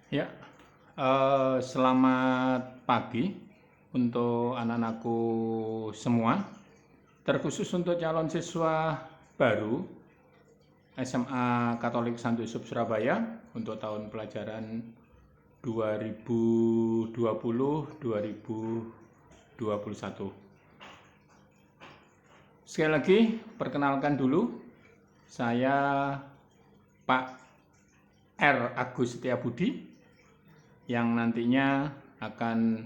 Ya, selamat pagi untuk anak-anakku semua, terkhusus untuk calon siswa baru SMA Katolik Santo Yusuf Surabaya untuk tahun pelajaran 2020-2021. Sekali lagi, perkenalkan dulu, saya Pak R. Agus Setiabudi yang nantinya akan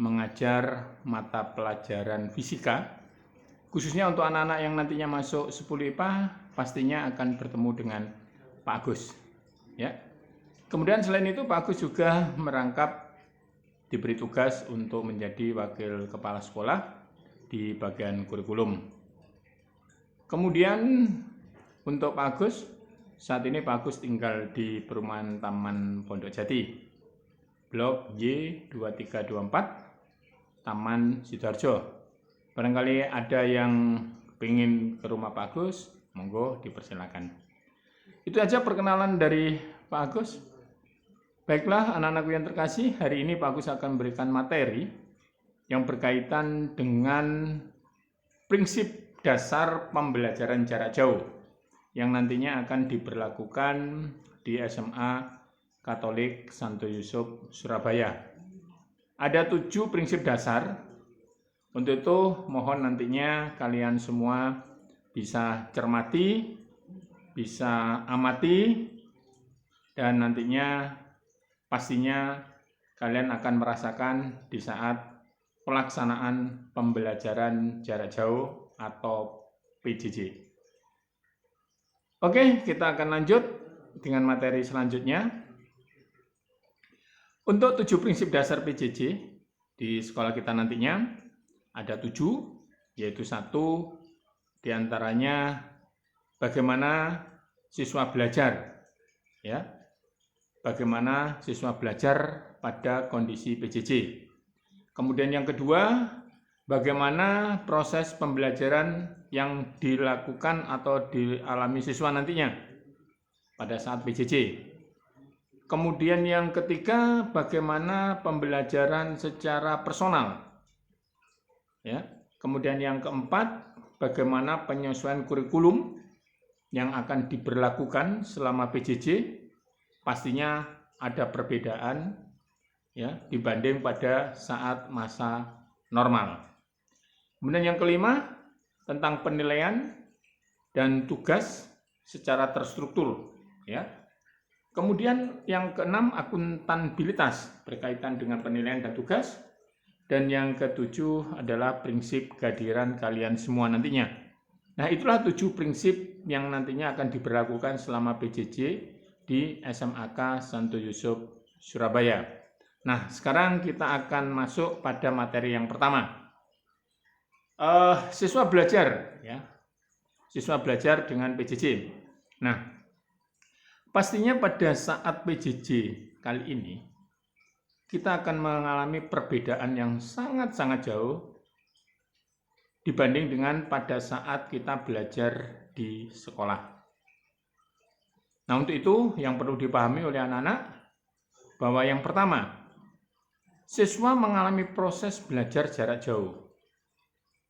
mengajar mata pelajaran fisika, khususnya untuk anak-anak yang nantinya masuk 10 IPA, pastinya akan bertemu dengan Pak Agus. Ya. Kemudian selain itu Pak Agus juga merangkap diberi tugas untuk menjadi wakil kepala sekolah di bagian kurikulum. Kemudian untuk Pak Agus, saat ini Pak Agus tinggal di perumahan Taman Pondok Jati, Blok Y2324, Taman Sidoarjo. Barangkali ada yang ingin ke rumah Pak Agus, monggo dipersilakan. Itu aja perkenalan dari Pak Agus. Baiklah anak-anakku yang terkasih, hari ini Pak Agus akan memberikan materi yang berkaitan dengan prinsip dasar pembelajaran jarak jauh yang nantinya akan diberlakukan di SMA Katolik Santo Yusuf Surabaya. Ada 7 prinsip dasar. Untuk itu mohon nantinya kalian semua bisa cermati, bisa amati, dan nantinya pastinya kalian akan merasakan di saat pelaksanaan pembelajaran jarak jauh atau PJJ. Oke, kita akan lanjut dengan materi selanjutnya. Untuk 7 prinsip dasar PJJ di sekolah kita nantinya ada 7, yaitu 1 diantaranya bagaimana siswa belajar, ya, bagaimana siswa belajar pada kondisi PJJ. Kemudian yang kedua, bagaimana proses pembelajaran yang dilakukan atau dialami siswa nantinya pada saat PJJ. Kemudian yang ketiga, bagaimana pembelajaran secara personal. Ya. Kemudian yang keempat, bagaimana penyesuaian kurikulum yang akan diberlakukan selama PJJ. Pastinya ada perbedaan ya dibanding pada saat masa normal. Kemudian yang kelima, tentang penilaian dan tugas secara terstruktur, ya. Kemudian yang keenam, akuntabilitas berkaitan dengan penilaian dan tugas. Dan yang ketujuh adalah prinsip kehadiran kalian semua nantinya. Nah, itulah 7 prinsip yang nantinya akan diberlakukan selama PJJ di SMAK Santo Yusuf Surabaya. Nah, sekarang kita akan masuk pada materi yang pertama. Siswa belajar, ya. Siswa belajar dengan PJJ. Nah, pastinya pada saat PJJ kali ini, kita akan mengalami perbedaan yang sangat-sangat jauh dibanding dengan pada saat kita belajar di sekolah. Nah, untuk itu yang perlu dipahami oleh anak-anak, bahwa yang pertama, siswa mengalami proses belajar jarak jauh,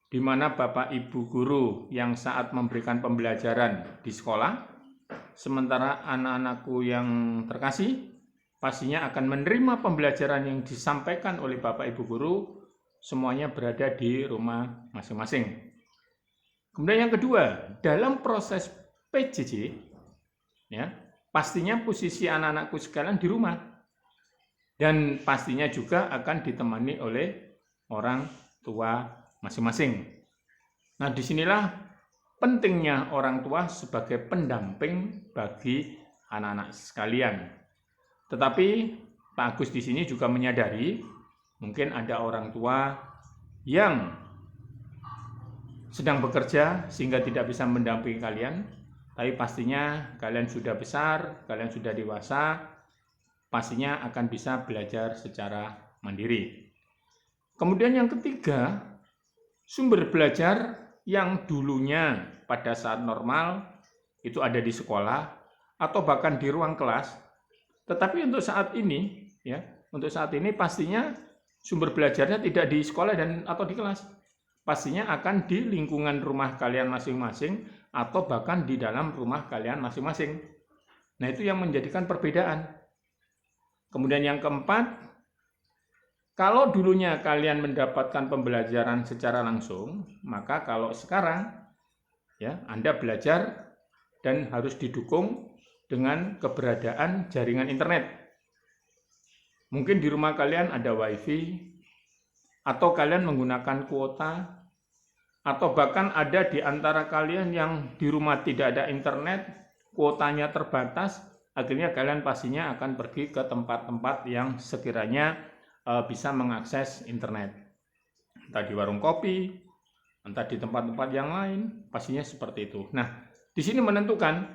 di mana Bapak Ibu guru yang saat memberikan pembelajaran di sekolah, sementara anak-anakku yang terkasih pastinya akan menerima pembelajaran yang disampaikan oleh Bapak Ibu guru, semuanya berada di rumah masing-masing. Kemudian yang kedua, dalam proses PJJ, ya, pastinya posisi anak-anakku sekalian di rumah, dan pastinya juga akan ditemani oleh orang tua masing-masing. Nah, disinilah pentingnya orang tua sebagai pendamping bagi anak-anak sekalian. Tetapi Pak Agus di sini juga menyadari mungkin ada orang tua yang sedang bekerja sehingga tidak bisa mendampingi kalian, tapi pastinya kalian sudah besar, kalian sudah dewasa, pastinya akan bisa belajar secara mandiri. Kemudian yang ketiga, sumber belajar yang dulunya pada saat normal itu ada di sekolah atau bahkan di ruang kelas, Tetapi untuk saat ini, ya, untuk saat ini pastinya sumber belajarnya tidak di sekolah atau di kelas. Pastinya akan di lingkungan rumah kalian masing-masing atau bahkan di dalam rumah kalian masing-masing. Nah, itu yang menjadikan perbedaan. Kemudian yang keempat, kalau dulunya kalian mendapatkan pembelajaran secara langsung, maka kalau sekarang ya Anda belajar dan harus didukung dengan keberadaan jaringan internet. Mungkin di rumah kalian ada wifi, atau kalian menggunakan kuota, atau bahkan ada di antara kalian yang di rumah tidak ada internet, kuotanya terbatas, akhirnya kalian pastinya akan pergi ke tempat-tempat yang sekiranya bisa mengakses internet. Entah di warung kopi, entah di tempat-tempat yang lain, pastinya seperti itu. Nah, di sini menentukan,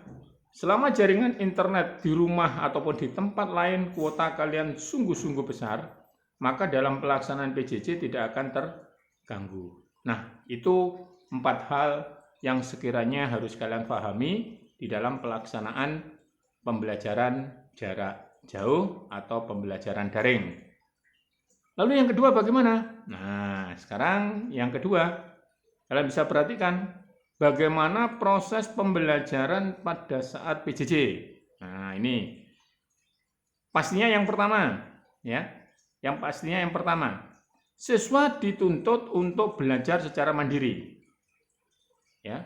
selama jaringan internet di rumah ataupun di tempat lain kuota kalian sungguh-sungguh besar, maka dalam pelaksanaan PJJ tidak akan terganggu. Nah, itu 4 hal yang sekiranya harus kalian pahami di dalam pelaksanaan pembelajaran jarak jauh atau pembelajaran daring. Lalu yang kedua bagaimana? Nah, sekarang yang kedua, kalian bisa perhatikan bagaimana proses pembelajaran pada saat PJJ. Nah, ini pastinya yang pertama, ya. Yang pastinya yang pertama, siswa dituntut untuk belajar secara mandiri. Ya.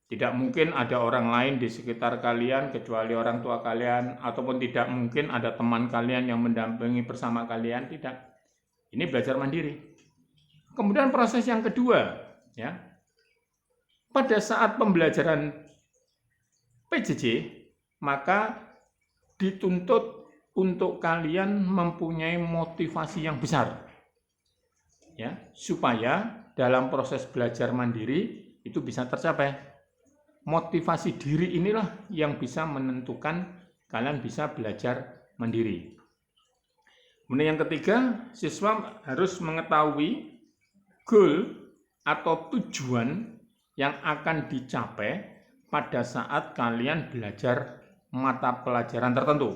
Tidak mungkin ada orang lain di sekitar kalian kecuali orang tua kalian, ataupun tidak mungkin ada teman kalian yang mendampingi bersama kalian, tidak. Ini belajar mandiri. Kemudian proses yang kedua, ya. Pada saat pembelajaran PJJ, maka dituntut untuk kalian mempunyai motivasi yang besar. Ya, supaya dalam proses belajar mandiri itu bisa tercapai. Motivasi diri inilah yang bisa menentukan kalian bisa belajar mandiri. Kemudian yang ketiga, siswa harus mengetahui goal atau tujuan yang akan dicapai pada saat kalian belajar mata pelajaran tertentu.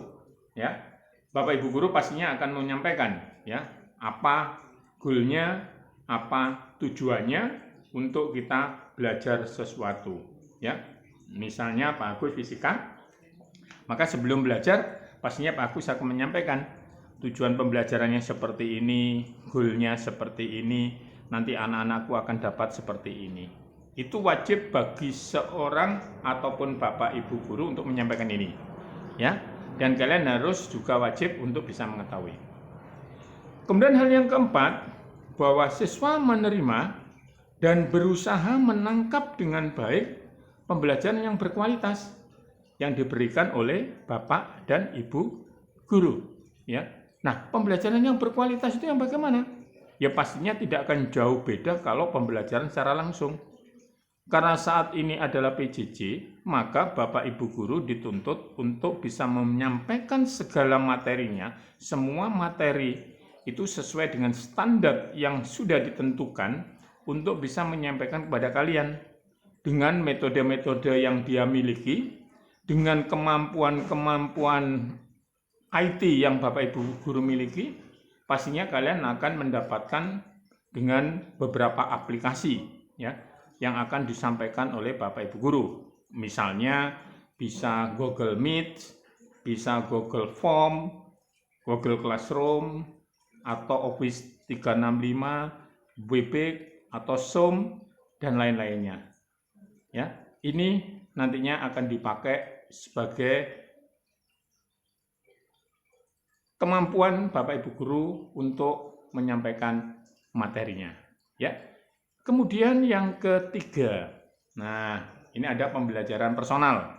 Ya, Bapak Ibu guru pastinya akan menyampaikan ya apa goalnya, apa tujuannya untuk kita belajar sesuatu. Ya, misalnya Pak Agus fisika, maka sebelum belajar pastinya Pak Agus akan menyampaikan tujuan pembelajarannya seperti ini, goalnya seperti ini, nanti anak-anakku akan dapat seperti ini. Itu wajib bagi seorang ataupun Bapak Ibu guru untuk menyampaikan ini. Ya, dan kalian harus juga wajib untuk bisa mengetahui. Kemudian hal yang keempat, bahwa siswa menerima dan berusaha menangkap dengan baik pembelajaran yang berkualitas yang diberikan oleh Bapak dan Ibu guru. Ya, nah pembelajaran yang berkualitas itu yang bagaimana? Ya pastinya tidak akan jauh beda kalau pembelajaran secara langsung. Karena saat ini adalah PJJ, maka Bapak Ibu guru dituntut untuk bisa menyampaikan segala materinya, semua materi itu sesuai dengan standar yang sudah ditentukan untuk bisa menyampaikan kepada kalian dengan metode-metode yang dia miliki, dengan kemampuan-kemampuan IT yang Bapak Ibu guru miliki, pastinya kalian akan mendapatkan dengan beberapa aplikasi ya yang akan disampaikan oleh Bapak Ibu guru. Misalnya bisa Google Meet, bisa Google Form, Google Classroom, atau Office 365, Webex, atau Zoom, dan lain-lainnya. Ya, ini nantinya akan dipakai sebagai kemampuan Bapak Ibu guru untuk menyampaikan materinya. Ya. Kemudian yang ketiga, nah ini ada pembelajaran personal.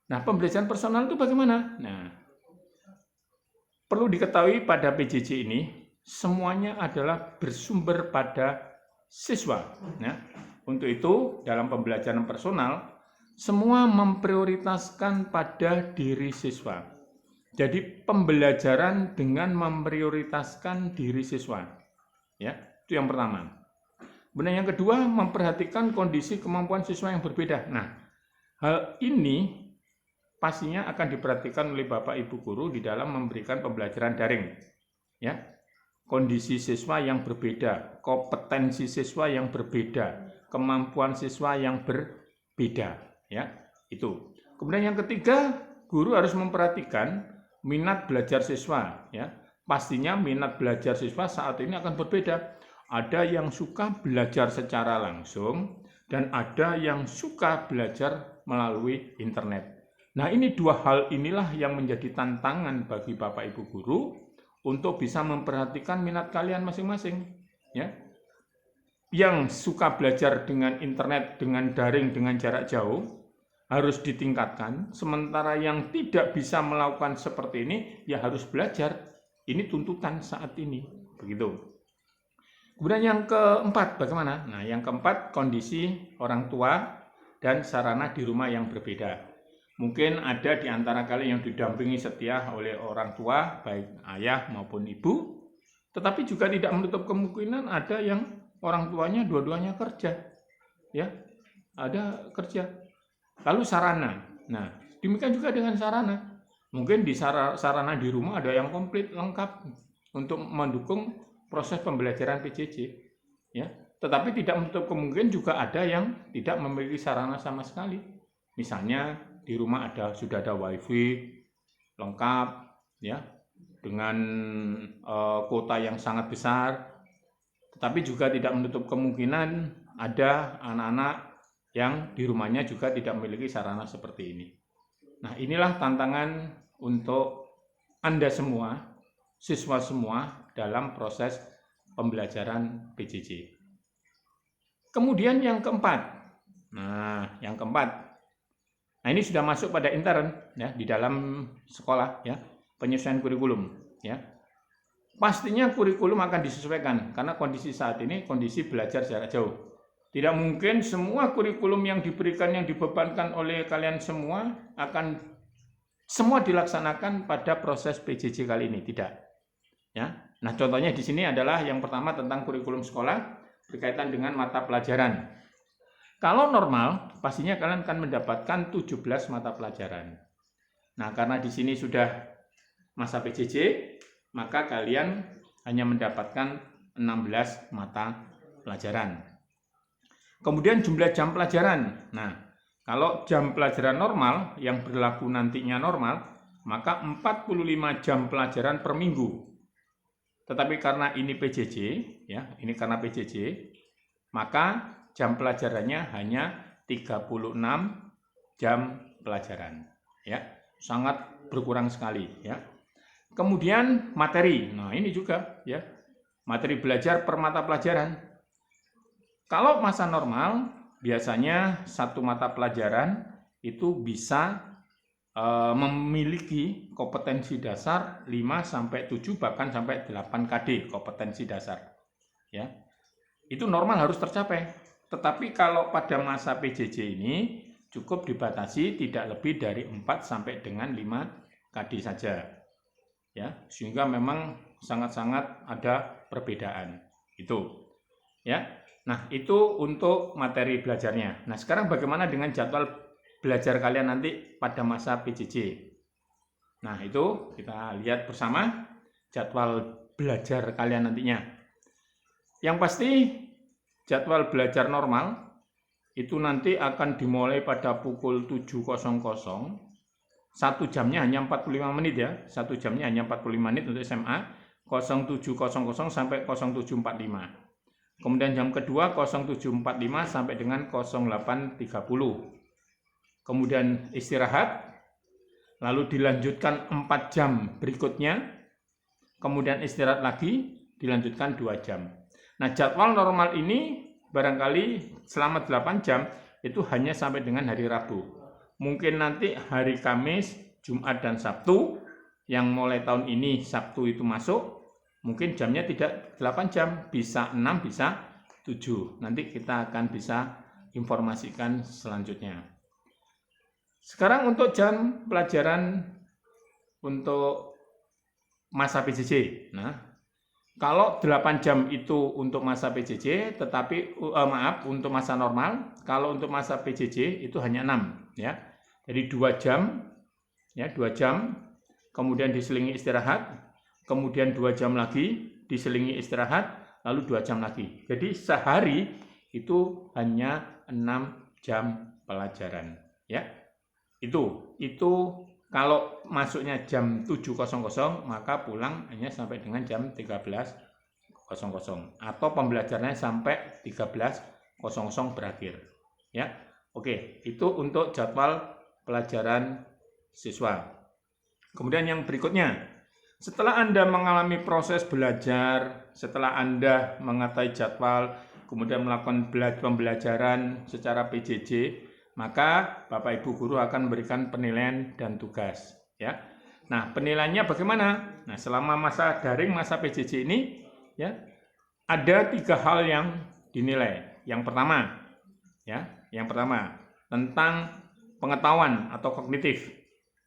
Nah pembelajaran personal itu bagaimana? Nah perlu diketahui pada PJJ ini semuanya adalah bersumber pada siswa. Nah, untuk itu dalam pembelajaran personal semua memprioritaskan pada diri siswa. Jadi pembelajaran dengan memprioritaskan diri siswa. Ya, itu yang pertama. Kemudian yang kedua, memperhatikan kondisi kemampuan siswa yang berbeda. Nah, hal ini pastinya akan diperhatikan oleh Bapak Ibu guru di dalam memberikan pembelajaran daring. Ya, kondisi siswa yang berbeda, kompetensi siswa yang berbeda, kemampuan siswa yang berbeda. Ya, itu. Kemudian yang ketiga, guru harus memperhatikan minat belajar siswa. Ya, pastinya minat belajar siswa saat ini akan berbeda. Ada yang suka belajar secara langsung dan ada yang suka belajar melalui internet. Nah, ini dua hal inilah yang menjadi tantangan bagi Bapak Ibu guru untuk bisa memperhatikan minat kalian masing-masing. Ya. Yang suka belajar dengan internet, dengan daring, dengan jarak jauh harus ditingkatkan, sementara yang tidak bisa melakukan seperti ini ya harus belajar. Ini tuntutan saat ini, begitu. Kemudian yang keempat, bagaimana? Nah, yang keempat, kondisi orang tua dan sarana di rumah yang berbeda. Mungkin ada di antara kalian yang didampingi setia oleh orang tua, baik ayah maupun ibu, tetapi juga tidak menutup kemungkinan ada yang orang tuanya dua-duanya kerja. Ya, ada kerja. Lalu sarana. Nah, demikian juga dengan sarana. Mungkin di sarana di rumah ada yang komplit, lengkap untuk mendukung proses pembelajaran PJJ, ya. Tetapi tidak menutup kemungkinan juga ada yang tidak memiliki sarana sama sekali. Misalnya di rumah sudah ada WiFi lengkap, ya, dengan kuota yang sangat besar. Tetapi juga tidak menutup kemungkinan ada anak-anak yang di rumahnya juga tidak memiliki sarana seperti ini. Nah, inilah tantangan untuk Anda semua, siswa semua, dalam proses pembelajaran PJJ. Kemudian yang keempat. Nah, yang keempat. Nah, ini sudah masuk pada intern ya di dalam sekolah ya, penyesuaian kurikulum ya. Pastinya kurikulum akan disesuaikan karena kondisi saat ini kondisi belajar jarak jauh. Tidak mungkin semua kurikulum yang diberikan yang dibebankan oleh kalian semua akan semua dilaksanakan pada proses PJJ kali ini, tidak. Ya. Nah, contohnya di sini adalah yang pertama tentang kurikulum sekolah berkaitan dengan mata pelajaran. Kalau normal, pastinya kalian akan mendapatkan 17 mata pelajaran. Nah, karena di sini sudah masa PJJ, maka kalian hanya mendapatkan 16 mata pelajaran. Kemudian jumlah jam pelajaran. Nah, kalau jam pelajaran normal yang berlaku nantinya normal, maka 45 jam pelajaran per minggu. Tetapi karena ini PJJ, ya, ini karena PJJ, maka jam pelajarannya hanya 36 jam pelajaran, ya, sangat berkurang sekali, ya. Kemudian materi, nah ini juga, ya, materi belajar per mata pelajaran. Kalau masa normal, biasanya satu mata pelajaran itu bisa memiliki kompetensi dasar 5-7 bahkan sampai 8 KD kompetensi dasar. Ya. Itu normal harus tercapai. Tetapi kalau pada masa PJJ ini cukup dibatasi tidak lebih dari 4 sampai dengan 5 KD saja. Ya, sehingga memang sangat-sangat ada perbedaan. Itu. Ya. Nah, itu untuk materi belajarnya. Nah, sekarang bagaimana dengan jadwal belajar kalian nanti pada masa PJJ. Nah, itu kita lihat bersama jadwal belajar kalian nantinya. Yang pasti jadwal belajar normal itu nanti akan dimulai pada pukul 7.00. 1 jamnya hanya 45 menit ya. 1 jamnya hanya 45 menit untuk SMA. 07.00 sampai 07.45. Kemudian jam kedua 07.45 sampai dengan 08.30. Kemudian istirahat, lalu dilanjutkan 4 jam berikutnya, kemudian istirahat lagi, dilanjutkan 2 jam. Nah, jadwal normal ini barangkali selama 8 jam itu hanya sampai dengan hari Rabu. Mungkin nanti hari Kamis, Jumat, dan Sabtu, yang mulai tahun ini Sabtu itu masuk, mungkin jamnya tidak 8 jam, bisa 6, bisa 7. Nanti kita akan bisa informasikan selanjutnya. Sekarang untuk jam pelajaran untuk masa PJJ. Nah, kalau 8 jam itu untuk masa PJJ, tetapi untuk masa normal, kalau untuk masa PJJ itu hanya 6 ya. Jadi 2 jam ya 2 jam, kemudian diselingi istirahat, kemudian 2 jam lagi diselingi istirahat, lalu 2 jam lagi. Jadi sehari itu hanya 6 jam pelajaran, ya. Itu kalau masuknya jam 7.00 maka pulang hanya sampai dengan jam 13.00 atau pembelajarannya sampai 13.00 berakhir, ya. Oke, itu untuk jadwal pelajaran siswa. Kemudian yang berikutnya, setelah Anda mengalami proses belajar, setelah Anda mengatai jadwal, kemudian melakukan pembelajaran secara PJJ, maka Bapak Ibu guru akan memberikan penilaian dan tugas, ya. Nah, penilaiannya bagaimana? Nah, selama masa daring, masa PJJ ini, ya, ada 3 hal yang dinilai. Yang pertama, tentang pengetahuan atau kognitif,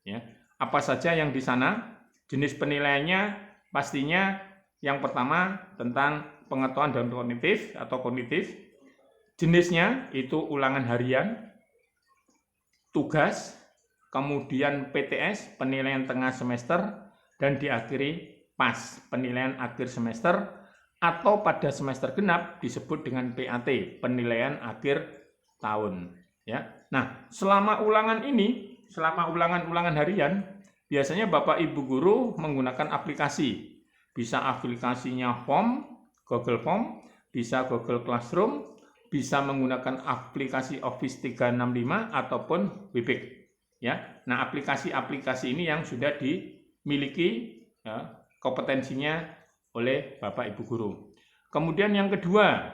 ya. Apa saja yang di sana? Jenis penilaiannya pastinya yang pertama tentang pengetahuan dan kognitif atau kognitif. Jenisnya itu ulangan harian, tugas, kemudian PTS, penilaian tengah semester, dan diakhiri PAS, penilaian akhir semester, atau pada semester genap disebut dengan PAT, penilaian akhir tahun, ya. Nah, selama ulangan harian, biasanya Bapak Ibu guru menggunakan aplikasi. Bisa aplikasinya Google Form, bisa Google Classroom, bisa menggunakan aplikasi Office 365 ataupun Webex, ya. Nah, aplikasi-aplikasi ini yang sudah dimiliki, ya, kompetensinya oleh Bapak Ibu guru. Kemudian yang kedua,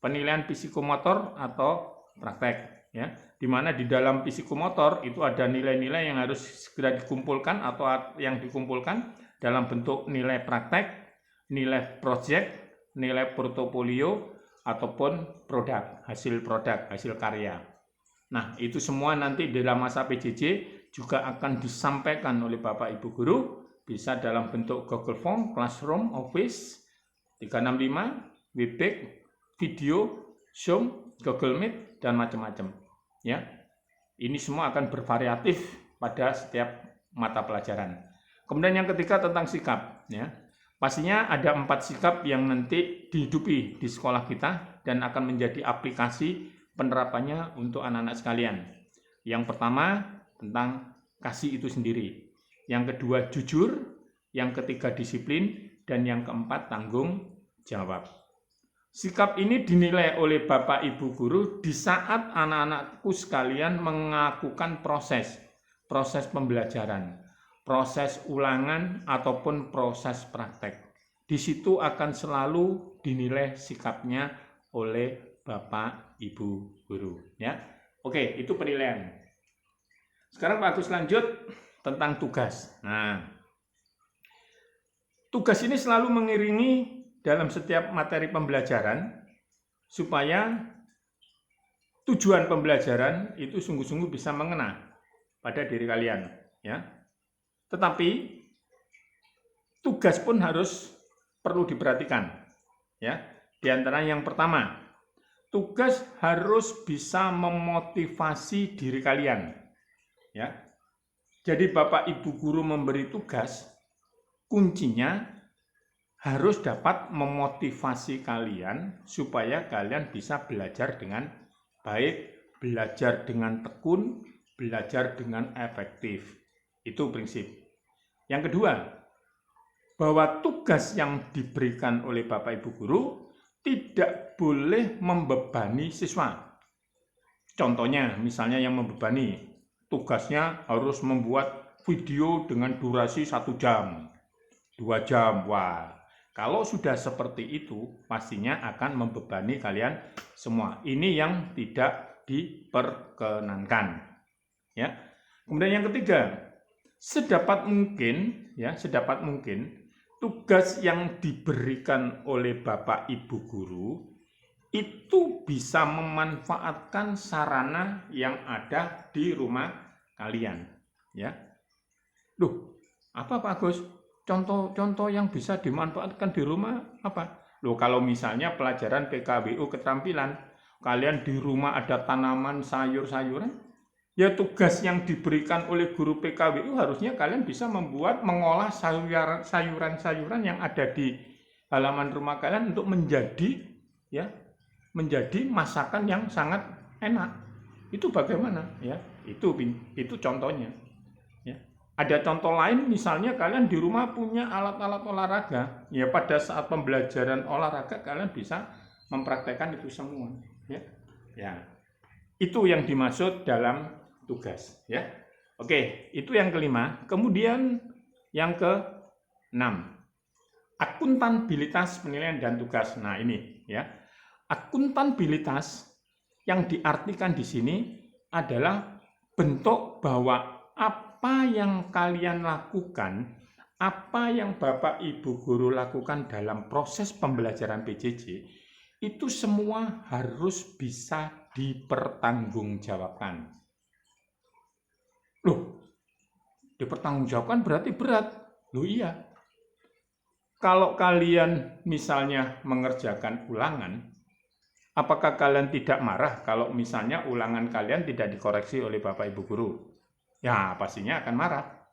penilaian psikomotor atau praktek, ya, di mana di dalam psikomotor itu ada nilai-nilai yang harus segera dikumpulkan atau yang dikumpulkan dalam bentuk nilai praktek, nilai proyek, nilai portofolio, ataupun hasil karya. Nah, itu semua nanti dalam masa PJJ juga akan disampaikan oleh Bapak Ibu guru, bisa dalam bentuk Google Form, Classroom, Office 365, Webex, video, Zoom, Google Meet, dan macam-macam, ya. Ini semua akan bervariatif pada setiap mata pelajaran. Kemudian yang ketiga tentang sikap, ya. Pastinya ada 4 sikap yang nanti dihidupi di sekolah kita dan akan menjadi aplikasi penerapannya untuk anak-anak sekalian. Yang pertama tentang kasih itu sendiri. Yang kedua jujur, yang ketiga disiplin, dan yang keempat tanggung jawab. Sikap ini dinilai oleh Bapak Ibu guru di saat anak-anakku sekalian melakukan proses pembelajaran, proses ulangan ataupun proses praktek. Di situ akan selalu dinilai sikapnya oleh Bapak Ibu guru, ya. Oke, itu penilaian. Sekarang Pak Agus lanjut tentang tugas. Nah, tugas ini selalu mengiringi dalam setiap materi pembelajaran supaya tujuan pembelajaran itu sungguh-sungguh bisa mengena pada diri kalian, ya. Tetapi tugas pun harus perlu diperhatikan, ya. Di antara yang pertama, tugas harus bisa memotivasi diri kalian, ya. Jadi Bapak Ibu guru memberi tugas, kuncinya harus dapat memotivasi kalian supaya kalian bisa belajar dengan baik, belajar dengan tekun, belajar dengan efektif. Itu prinsip. Yang kedua, bahwa tugas yang diberikan oleh Bapak Ibu guru tidak boleh membebani siswa. Contohnya, misalnya yang membebani, tugasnya harus membuat video dengan durasi 1 jam, 2 jam, wah. Kalau sudah seperti itu, pastinya akan membebani kalian semua. Ini yang tidak diperkenankan, ya. Kemudian yang ketiga, sedapat mungkin tugas yang diberikan oleh Bapak Ibu guru itu bisa memanfaatkan sarana yang ada di rumah kalian, ya. Loh, apa Pak Agus? Contoh-contoh yang bisa dimanfaatkan di rumah apa? Loh, kalau misalnya pelajaran PKBU keterampilan, kalian di rumah ada tanaman sayur-sayuran, Ya tugas yang diberikan oleh guru PKWU harusnya kalian bisa mengolah sayuran-sayuran yang ada di halaman rumah kalian untuk menjadi masakan yang sangat enak. Itu bagaimana? Ya, itu contohnya. Ya. Ada contoh lain, misalnya kalian di rumah punya alat-alat olahraga. Ya, pada saat pembelajaran olahraga kalian bisa mempraktekkan itu semua. Ya, itu yang dimaksud dalam tugas. Ya, oke, itu yang kelima. Kemudian yang keenam, akuntabilitas penilaian dan tugas. Nah ini ya, akuntabilitas yang diartikan di sini adalah bentuk bahwa apa yang kalian lakukan, apa yang Bapak Ibu guru lakukan dalam proses pembelajaran PJJ, itu semua harus bisa dipertanggungjawabkan. Loh, dipertanggungjawabkan berarti berat. Loh iya. Kalau kalian misalnya mengerjakan ulangan, apakah kalian tidak marah kalau misalnya ulangan kalian tidak dikoreksi oleh Bapak Ibu guru? Ya, pastinya akan marah.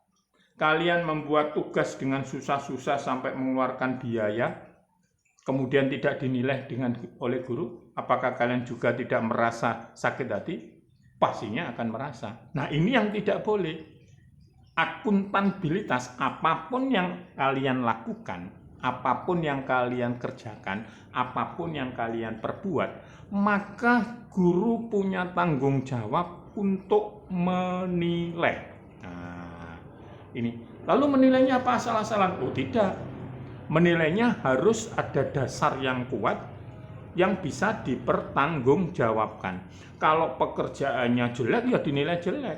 Kalian membuat tugas dengan susah-susah sampai mengeluarkan biaya, kemudian tidak dinilai oleh guru, apakah kalian juga tidak merasa sakit hati? Pastinya akan merasa. Nah, ini yang tidak boleh. Akuntabilitas, apapun yang kalian lakukan, apapun yang kalian kerjakan, apapun yang kalian perbuat, maka guru punya tanggung jawab untuk menilai. Nah, ini. Lalu menilainya apa asal-asalan? Oh, tidak. Menilainya harus ada dasar yang kuat yang bisa dipertanggungjawabkan. Kalau pekerjaannya jelek, ya dinilai jelek.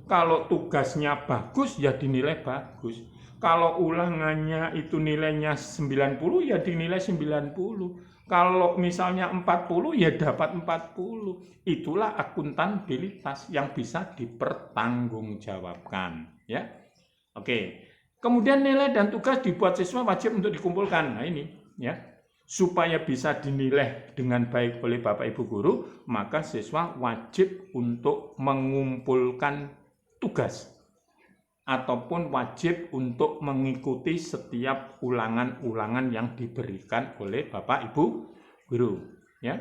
Kalau tugasnya bagus, ya dinilai bagus. Kalau ulangannya itu nilainya 90, ya dinilai 90. Kalau misalnya 40, ya dapat 40. Itulah akuntabilitas yang bisa dipertanggungjawabkan. Ya, oke. Kemudian nilai dan tugas dibuat siswa wajib untuk dikumpulkan. Nah ini, ya. Supaya bisa dinilai dengan baik oleh Bapak Ibu guru, maka siswa wajib untuk mengumpulkan tugas ataupun wajib untuk mengikuti setiap ulangan-ulangan yang diberikan oleh Bapak Ibu guru, ya.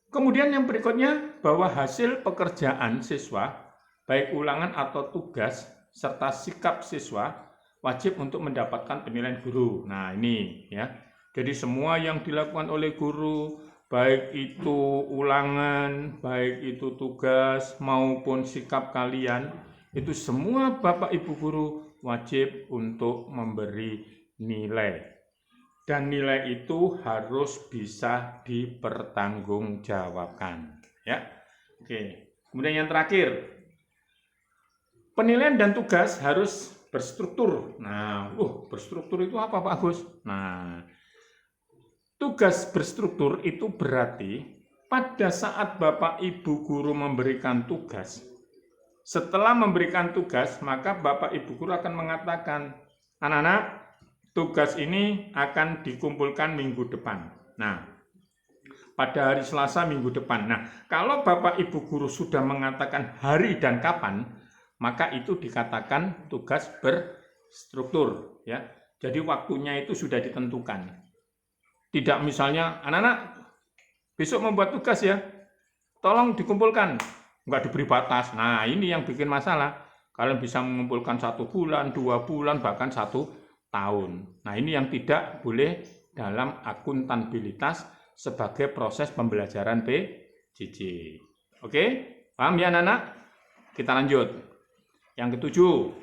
Kemudian yang berikutnya, bahwa hasil pekerjaan siswa baik ulangan atau tugas serta sikap siswa wajib untuk mendapatkan penilaian guru. Nah, ini ya. Jadi semua yang dilakukan oleh guru, baik itu ulangan, baik itu tugas, maupun sikap kalian, itu semua Bapak Ibu guru wajib untuk memberi nilai. Dan nilai itu harus bisa dipertanggungjawabkan. Ya, oke. Kemudian yang terakhir, penilaian dan tugas harus berstruktur. Nah, berstruktur itu apa Pak Agus? Nah, tugas berstruktur itu berarti pada saat Bapak Ibu guru memberikan tugas, setelah memberikan tugas, maka Bapak Ibu guru akan mengatakan, anak-anak, tugas ini akan dikumpulkan minggu depan. Nah, pada hari Selasa minggu depan. Nah, kalau Bapak Ibu guru sudah mengatakan hari dan kapan, maka itu dikatakan tugas berstruktur. Ya. Jadi waktunya itu sudah ditentukan. Tidak misalnya, anak-anak besok membuat tugas ya, tolong dikumpulkan, nggak diberi batas. Nah ini yang bikin masalah. Kalian bisa mengumpulkan 1 bulan, 2 bulan, bahkan 1 tahun. Nah ini yang tidak boleh dalam akuntabilitas sebagai proses pembelajaran PJJ. Oke, paham ya anak-anak? Kita lanjut. Yang ketujuh,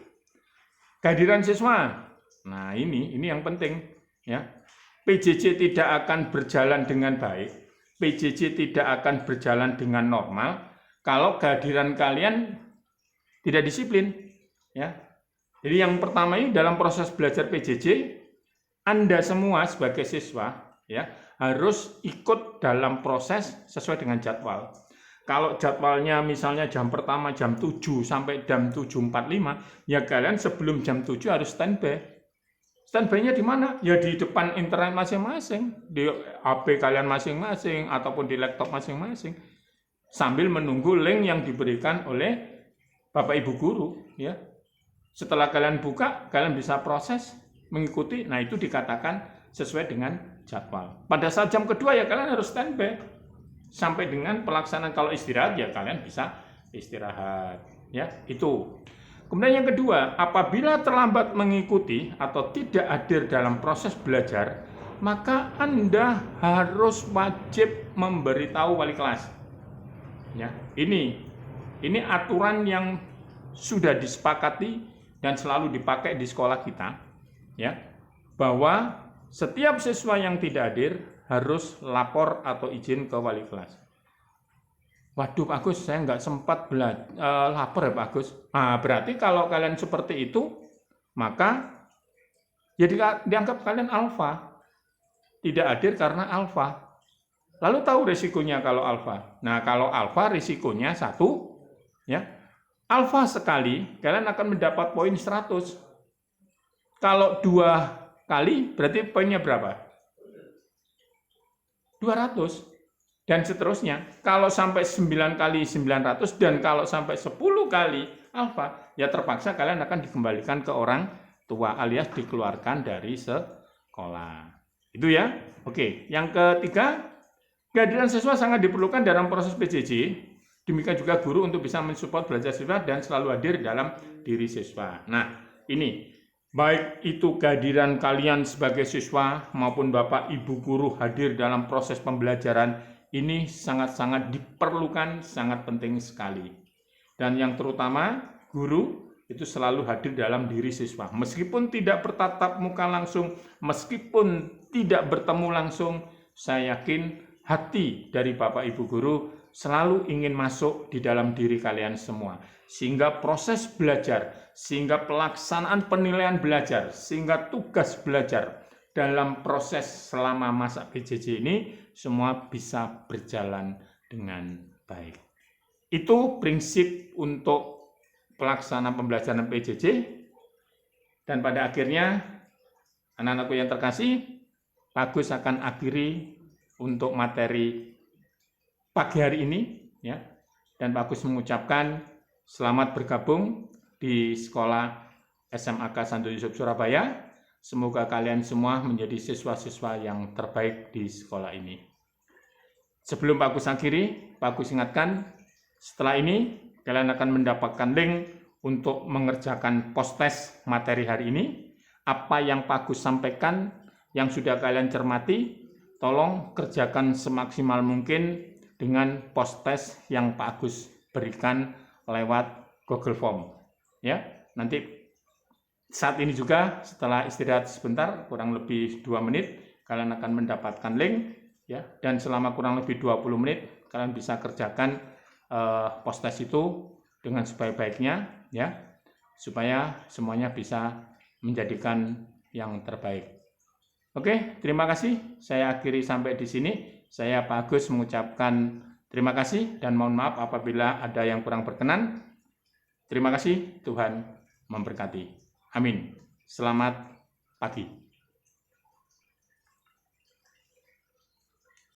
kehadiran siswa. Nah ini yang penting ya. PJJ tidak akan berjalan dengan baik, PJJ tidak akan berjalan dengan normal kalau kehadiran kalian tidak disiplin. Ya. Jadi yang pertama ini dalam proses belajar PJJ, Anda semua sebagai siswa ya harus ikut dalam proses sesuai dengan jadwal. Kalau jadwalnya misalnya jam pertama jam 7 sampai jam 7.45, ya kalian sebelum jam 7 harus standby. Standby-nya di mana? Ya di depan internet masing-masing, di HP kalian masing-masing, ataupun di laptop masing-masing. sambil menunggu link yang diberikan oleh Bapak Ibu guru, ya. Setelah kalian buka, kalian bisa proses, mengikuti. Nah, itu dikatakan sesuai dengan jadwal. Pada saat jam kedua ya kalian harus standby sampai dengan pelaksanaan. Kalau istirahat ya kalian bisa istirahat, ya. Itu. Kemudian yang kedua, apabila terlambat mengikuti atau tidak hadir dalam proses belajar, maka Anda harus wajib memberitahu wali kelas. Ya, ini aturan yang sudah disepakati dan selalu dipakai di sekolah kita, ya, bahwa setiap siswa yang tidak hadir harus lapor atau izin ke wali kelas. Waduh Pak Agus, saya nggak sempat lapor ya Pak Agus. Nah, berarti kalau kalian seperti itu, maka ya dianggap kalian alfa. Tidak hadir karena alfa. Lalu tahu risikonya kalau alfa. Nah, kalau alfa risikonya 1, ya. Alfa sekali, kalian akan mendapat poin 100. Kalau 2 kali, berarti poinnya berapa? 200. Dan seterusnya. Kalau sampai 9 kali 900, dan kalau sampai 10 kali alfa, ya terpaksa kalian akan dikembalikan ke orang tua alias dikeluarkan dari sekolah. Itu ya. Oke, yang ketiga, kehadiran siswa sangat diperlukan dalam proses PJJ. Demikian juga guru untuk bisa mensupport belajar siswa dan selalu hadir dalam diri siswa. Nah, ini baik itu kehadiran kalian sebagai siswa maupun Bapak Ibu guru hadir dalam proses pembelajaran, ini sangat-sangat diperlukan, sangat penting sekali. Dan yang terutama, guru itu selalu hadir dalam diri siswa. Meskipun tidak bertatap muka langsung, meskipun tidak bertemu langsung, saya yakin hati dari Bapak Ibu guru selalu ingin masuk di dalam diri kalian semua. Sehingga proses belajar, sehingga pelaksanaan penilaian belajar, sehingga tugas belajar dalam proses selama masa PJJ ini semua bisa berjalan dengan baik. Itu prinsip untuk pelaksanaan pembelajaran PJJ. Dan pada akhirnya, anak-anakku yang terkasih, Pak Agus akan akhiri untuk materi pagi hari ini, ya. Dan Pak Agus mengucapkan selamat bergabung di sekolah SMAK Santo Yusuf Surabaya. Semoga kalian semua menjadi siswa-siswa yang terbaik di sekolah ini. Sebelum Pak Agus akhiri, Pak Agus ingatkan, setelah ini kalian akan mendapatkan link untuk mengerjakan post-test materi hari ini. Apa yang Pak Agus sampaikan, yang sudah kalian cermati, tolong kerjakan semaksimal mungkin dengan post-test yang Pak Agus berikan lewat Google Form. Ya, nanti saat ini juga setelah istirahat sebentar, kurang lebih 2 menit, kalian akan mendapatkan link, ya. Dan selama kurang lebih 20 menit, kalian bisa kerjakan post-test itu dengan sebaik-baiknya, ya, supaya semuanya bisa menjadikan yang terbaik. Oke, terima kasih. Saya akhiri sampai di sini. Saya Pak Agus mengucapkan terima kasih dan mohon maaf apabila ada yang kurang berkenan. Terima kasih, Tuhan memberkati. Amin. Selamat pagi.